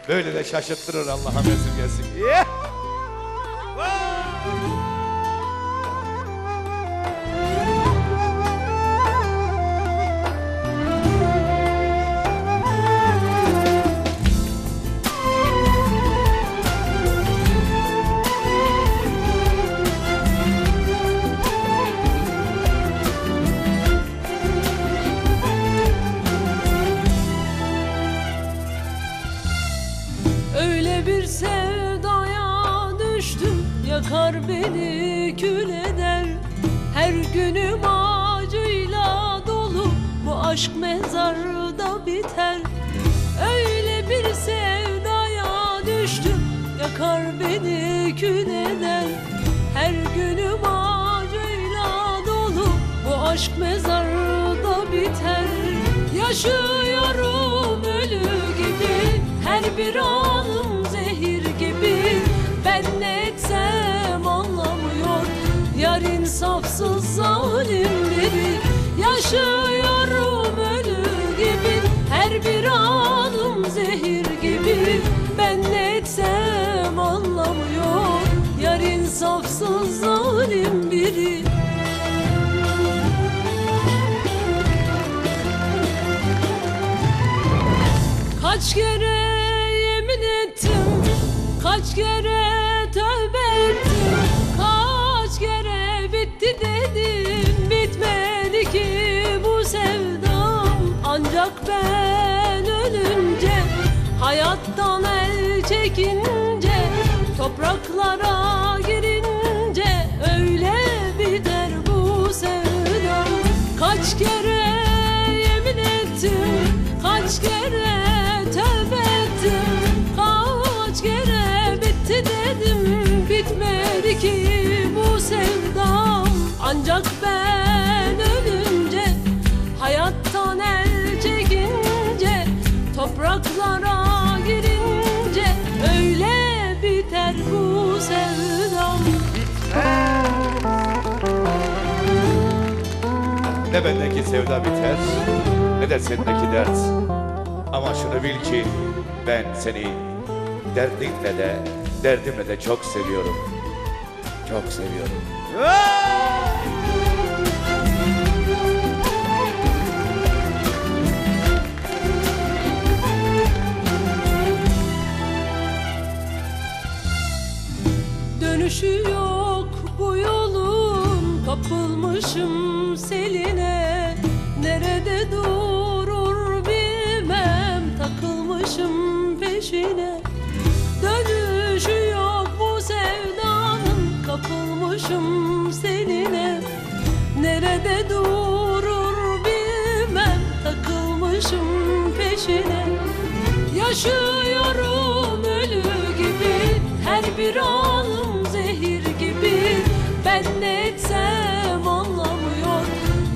Böyle de şaşırttırır, Allah'a esirgesin. Yeah! Öyle bir sevdaya düştüm, yakar beni, kül eder. Her günüm acıyla dolu, bu aşk mezarda biter. Öyle bir sevdaya düştüm, yakar beni, kül eder. Her günüm acıyla dolu, bu aşk mezarda biter. Yaşıyorum ölü gibi, her bir anım zehir gibi. Ben ne etsem anlamıyor yar, insafsız zalim biri. Yaşıyorum ölü gibi, her bir anım zehir gibi. Ben ne etsem anlamıyor yar, insafsız zalim biri. Kaç kere yemin ettim, kaç kere tövbe ettim, kaç kere bitti dedim, bitmedi ki bu sevdam. Ancak ben ölünce, hayattan el çekince, topraklara girince öyle biter bu sevdam. Kaç kere yemin ettim, kaç kere tövbe ettim, kaç kere bitti dedim, bitmedi ki bu sevdam. Ancak ben ölünce, hayattan el çekince, topraklara girince öyle biter bu sevdam. Ne bendeki sevda biter, ne de sendeki dert. Ama şunu bil ki ben seni derdinle de derdimle de çok seviyorum. Çok seviyorum. Dönüşü yok bu yolun, kapılmışım seline. Nerede durur bilmem, takılmışım peşine. Dönüşü yok bu sevdanın, kapılmışım seline. Nerede durur bilmem, takılmışım peşine. Yaşıyorum ölü gibi, her bir anım zehir gibi. Ben ne etsem anlamıyor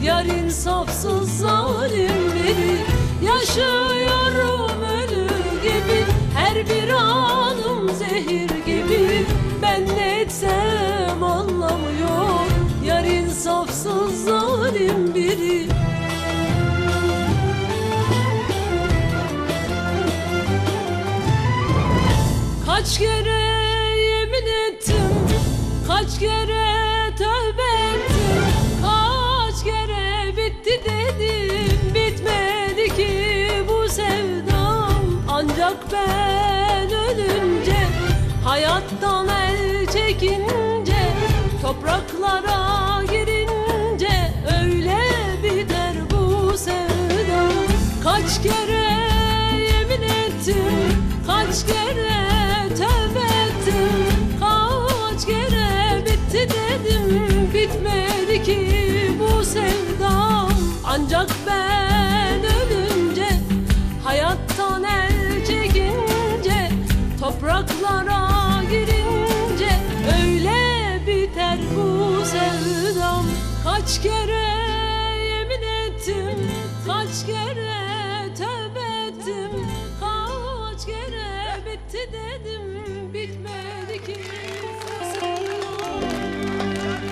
yar, insafsız zalim biri. Yaşıyorum ölü gibi, her bir anım zehir gibi. Ben ne etsem anlamıyor yar, insafsız zalim biri. Kaç kere yemin ettim, kaç kere tövbe ettim, kaç kere bitti dedim, bitmedi ki bu sevdam. Ancak ben ölünce, hayattan el çekince, topraklara girince öyle biter bu sevdam. Kaç kere yemin ettim, kaç kere tövbe ettim, kaç kere bitti dedim, bitmedi ki bu sevdam. Ancak ben ölünce, hayattan el çekince, topraklara girince öyle biter bu sevdam. Kaç kere yemin ettim, kaç kere tövbe ettim, kaç kere bitti dedim, bitmedi ki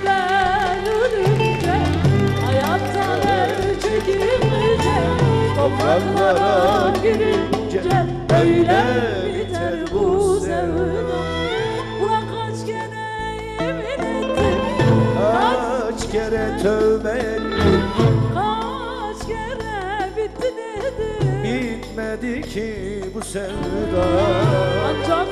ben ölünce, hayattan el çekince, topraklara girince gece böyle biter bu sevda. Ulan kaç kere yemin ettim, Kaç kere tövbe ettim, kaç kere bitti dedim. bitmedi ki bu sevda. Ancak